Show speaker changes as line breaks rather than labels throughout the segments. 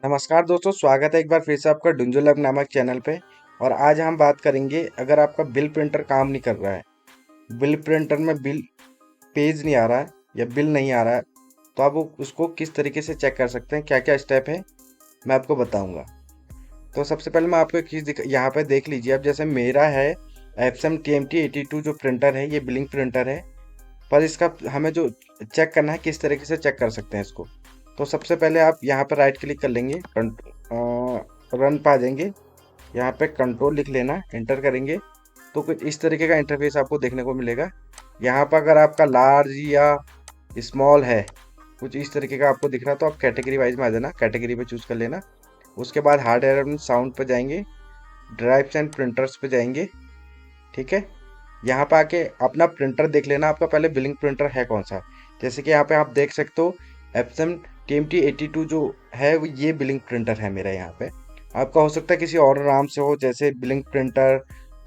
नमस्कार दोस्तों, स्वागत है एक बार फिर से आपका डुंजो लैब नामक चैनल पे। और आज हम बात करेंगे, अगर आपका बिल प्रिंटर काम नहीं कर रहा है, बिल प्रिंटर में बिल पेज नहीं आ रहा है या बिल नहीं आ रहा है, तो आप उसको किस तरीके से चेक कर सकते हैं, क्या क्या स्टेप है मैं आपको बताऊंगा। तो सबसे पहले मैं आपको एक चीज़ यहाँ पे देख लीजिए। अब जैसे मेरा है एप्सन TMT82 जो प्रिंटर है, ये बिलिंग प्रिंटर है। पर इसका हमें जो चेक करना है, किस तरीके से चेक कर सकते हैं इसको। तो सबसे पहले आप यहाँ पर राइट क्लिक कर लेंगे, रन पे आ जाएंगे। यहाँ पे कंट्रोल लिख लेना, एंटर करेंगे तो कुछ इस तरीके का इंटरफेस आपको देखने को मिलेगा। यहाँ पर अगर आपका लार्ज या स्मॉल है, कुछ इस तरीके का आपको दिख रहा है, तो आप कैटेगरी वाइज में आ जाना, कैटेगरी पे चूज कर लेना। उसके बाद हार्डवेयर एंड साउंड पे जाएंगे, ड्राइव्स एंड प्रिंटर्स पे जाएंगे। ठीक है, यहाँ पे आके अपना प्रिंटर देख लेना, आपका पहले बिलिंग प्रिंटर है कौन सा। जैसे कि यहाँ पे आप देख सकते हो एप्सन TMT82 जो है ये बिलिंग प्रिंटर है मेरा। यहाँ पे आपका हो सकता है किसी और नाम से हो, जैसे बिलिंग प्रिंटर,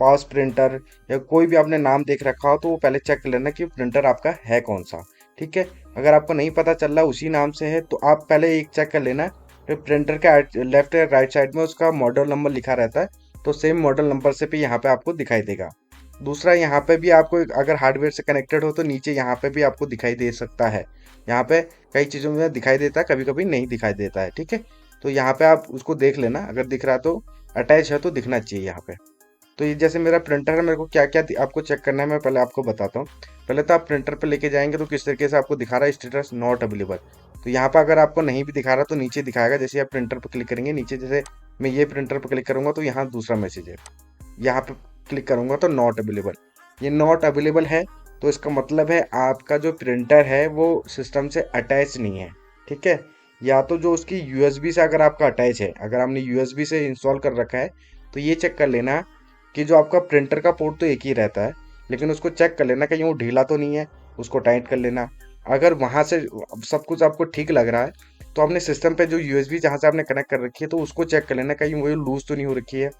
पास प्रिंटर, या कोई भी आपने नाम देख रखा हो, तो वो पहले चेक कर लेना कि प्रिंटर आपका है कौन सा। ठीक है, अगर आपको नहीं पता चल रहा उसी नाम से है, तो आप पहले एक चेक कर लेना। फिर प्रिंटर के लेफ्ट या राइट साइड में उसका मॉडल नंबर लिखा रहता है, तो सेम मॉडल नंबर से भी यहाँ पे आपको दिखाई देगा। दूसरा, यहाँ पे भी आपको अगर हार्डवेयर से कनेक्टेड हो तो नीचे यहाँ पे भी आपको दिखाई दे सकता है। यहाँ पे कई चीज़ों में दिखाई देता है, कभी कभी नहीं दिखाई देता है। ठीक है, तो यहाँ पे आप उसको देख लेना, अगर दिख रहा तो अटैच है तो दिखना चाहिए यहाँ पे। तो ये जैसे मेरा प्रिंटर है, मेरे को क्या क्या आपको चेक करना है मैं पहले आपको बताता हूँ। पहले तो आप प्रिंटर पे लेके जाएंगे तो किस तरीके से आपको दिखा रहा है, स्टेटस नॉट अवेलेबल। तो यहाँ पे अगर आपको नहीं भी दिखा रहा तो नीचे दिखाएगा। जैसे आप प्रिंटर पर क्लिक करेंगे नीचे, जैसे मैं ये प्रिंटर पर क्लिक करूंगा तो यहाँ दूसरा मैसेज है, यहाँ पे क्लिक करूंगा तो नॉट अवेलेबल। ये नॉट अवेलेबल है तो इसका मतलब है आपका जो प्रिंटर है वो सिस्टम से अटैच नहीं है। ठीक है, या तो जो उसकी USB से अगर आपका अटैच है, अगर आपने USB से इंस्टॉल कर रखा है, तो ये चेक कर लेना कि जो आपका प्रिंटर का पोर्ट तो एक ही रहता है, लेकिन उसको चेक कर लेना कहीं वो ढीला तो नहीं है, उसको टाइट कर लेना। अगर वहाँ से सब कुछ आपको ठीक लग रहा है, तो अपने सिस्टम पे जो USB जहाँ से आपने कनेक्ट कर रखी है, तो उसको चेक कर लेना कहीं वो लूज तो नहीं हो रखी है।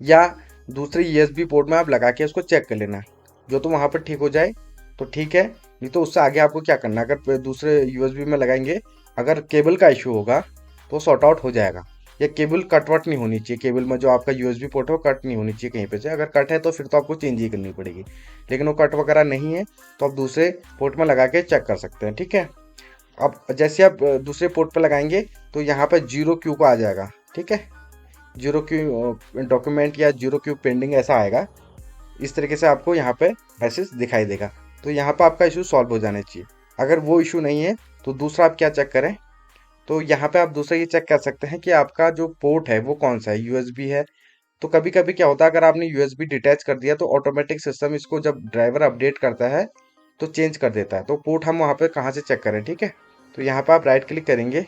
या दूसरे USB पोर्ट में आप लगा के उसको चेक कर लेना, जो तो वहाँ पर ठीक हो जाए तो ठीक है। नहीं तो उससे आगे आपको क्या करना है, अगर दूसरे USB में लगाएंगे, अगर केबल का इशू होगा तो सॉर्ट आउट हो जाएगा। या केबल कट वट नहीं होनी चाहिए, केबल में जो आपका USB पोर्ट है वो कट नहीं होनी चाहिए कहीं पे से। अगर कट है तो फिर तो आपको चेंज ही करनी पड़ेगी, लेकिन वो कट वगैरह नहीं है तो आप दूसरे पोर्ट में लगा के चेक कर सकते हैं। ठीक है, अब जैसे आप दूसरे पोर्ट पर लगाएंगे तो यहाँ पर 0Q का आ जाएगा। ठीक है, 0Q डॉक्यूमेंट या 0Q पेंडिंग ऐसा आएगा। इस तरीके से आपको यहाँ पे मैसेज दिखाई देगा, तो यहाँ पे आपका इशू सॉल्व हो जाना चाहिए। अगर वो इशू नहीं है तो दूसरा आप क्या चेक करें, तो यहाँ पे आप दूसरा ये चेक कर सकते हैं कि आपका जो पोर्ट है वो कौन सा है, USB है। तो कभी कभी क्या होता है, अगर आपने USB डिटैच कर दिया तो ऑटोमेटिक सिस्टम इसको जब ड्राइवर अपडेट करता है तो चेंज कर देता है। तो पोर्ट हम वहाँ पे कहाँ से चेक करें। ठीक है, तो यहाँ पे आप राइट क्लिक करेंगे,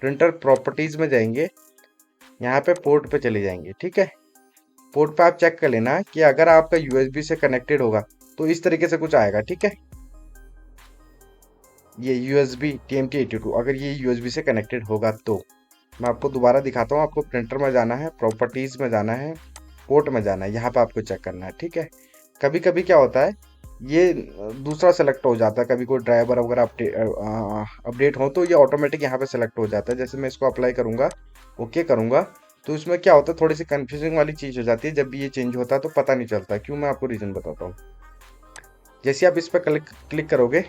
प्रिंटर प्रॉपर्टीज में जाएंगे, यहाँ पे पोर्ट पे चले जाएंगे। ठीक है, पोर्ट पे आप चेक कर लेना कि अगर आपका USB से कनेक्टेड होगा तो इस तरीके से कुछ आएगा। ठीक है, ये USB TMT82 अगर ये USB से कनेक्टेड होगा तो मैं आपको दोबारा दिखाता हूँ। आपको प्रिंटर में जाना है, प्रॉपर्टीज में जाना है, पोर्ट में जाना है, यहाँ पे आपको चेक करना है। ठीक है, कभी कभी क्या होता है, ये दूसरा सेलेक्ट हो जाता है, कभी कोई ड्राइवर वगैरह अपडेट हो तो ये ऑटोमेटिक यहाँ पे सेलेक्ट हो जाता है। जैसे मैं इसको अप्लाई करूँगा, ओके करूँगा, तो इसमें क्या होता है, थोड़ी सी कंफ्यूजिंग वाली चीज़ हो जाती है। जब भी ये चेंज होता है तो पता नहीं चलता क्यों, मैं आपको रीज़न बताता हूँ। जैसे आप इस पर क्लिक क्लिक करोगे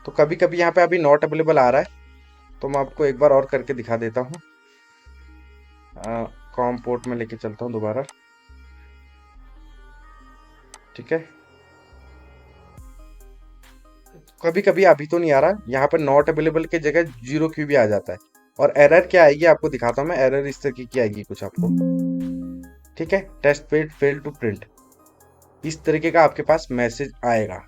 तो कभी कभी यहाँ पे अभी नॉट अवेलेबल आ रहा है, तो मैं आपको एक बार और करके दिखा देता हूँ। कॉम पोर्ट में लेके चलता हूँ दोबारा। ठीक है, कभी कभी अभी तो नहीं आ रहा, यहाँ पर नॉट अवेलेबल की जगह 0Q भी आ जाता है। और एरर क्या आएगी आपको दिखाता हूँ मैं, एरर इस तरीके की आएगी कुछ आपको। ठीक है, test paid fail to print, इस तरीके का आपके पास मैसेज आएगा।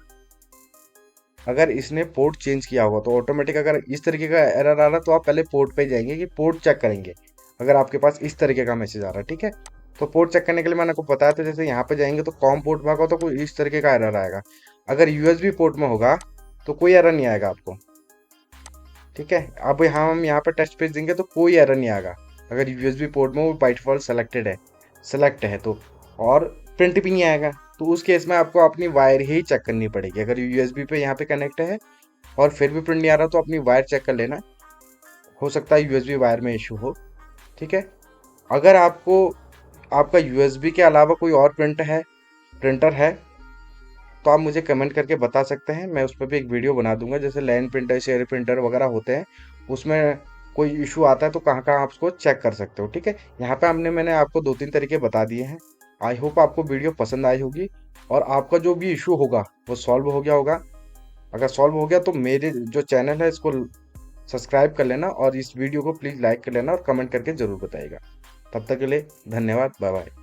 अगर इसने पोर्ट चेंज किया होगा तो ऑटोमेटिक, अगर इस तरीके का एरर आ रहा तो आप पहले पोर्ट पे जाएंगे कि पोर्ट चेक करेंगे, अगर आपके पास इस तरीके का मैसेज आ रहा है। ठीक है, तो पोर्ट चेक करने के लिए मैंने आपको बताया, तो जैसे यहाँ पे जाएंगे तो कॉम पोर्ट में होगा तो कोई इस तरीके का एरर आएगा। अगर USB पोर्ट में होगा तो कोई एरर नहीं आएगा आपको। ठीक है, अब हम यहाँ पे टेस्ट पेज देंगे तो कोई एरर नहीं आएगा, अगर USB पोर्ट में वो बाई डिफॉल्ट सेलेक्ट है तो। और प्रिंट भी नहीं आएगा, तो उस केस में आपको अपनी वायर ही चेक करनी पड़ेगी। अगर USB पे यहाँ पे कनेक्ट है और फिर भी प्रिंट नहीं आ रहा तो अपनी वायर चेक कर लेना, हो सकता है यूएसबी वायर में इशू हो। ठीक है, अगर आपको आपका यूएसबी के अलावा कोई और प्रिंटर है तो आप मुझे कमेंट करके बता सकते हैं, मैं उस पर भी एक वीडियो बना दूंगा। जैसे लैन प्रिंटर, शेयर प्रिंटर वगैरह होते हैं, उसमें कोई इशू आता है तो कहाँ कहाँ आप उसको चेक कर सकते हो। ठीक है, यहाँ पे मैंने आपको 2-3 तरीके बता दिए हैं। आई होप आपको वीडियो पसंद आई होगी और आपका जो भी इशू होगा वो सॉल्व हो गया होगा। अगर सॉल्व हो गया तो मेरे जो चैनल है इसको सब्सक्राइब कर लेना और इस वीडियो को प्लीज़ लाइक कर लेना और कमेंट करके ज़रूर बताइएगा। तब तक के लिए धन्यवाद, बाय बाय।